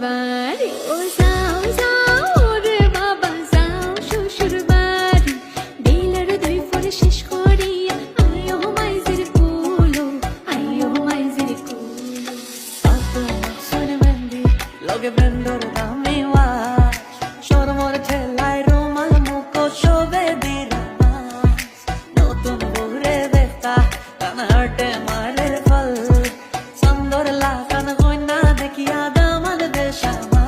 বাড়ি ও যাও যাও রে বাবা যাও শ্বশুর বাড়ি বেলার দুই ফোড়ে শেষ করিয়া আইও মাইজের কুলো আইও মাইজের কুলো Sono mendi, lo che prendo da me va. Sono morte lai Roma, muco chove di Rama. No tu no bure dekha, kana harte mare fal. Sandor la kana hoina dekhiya damal de shama.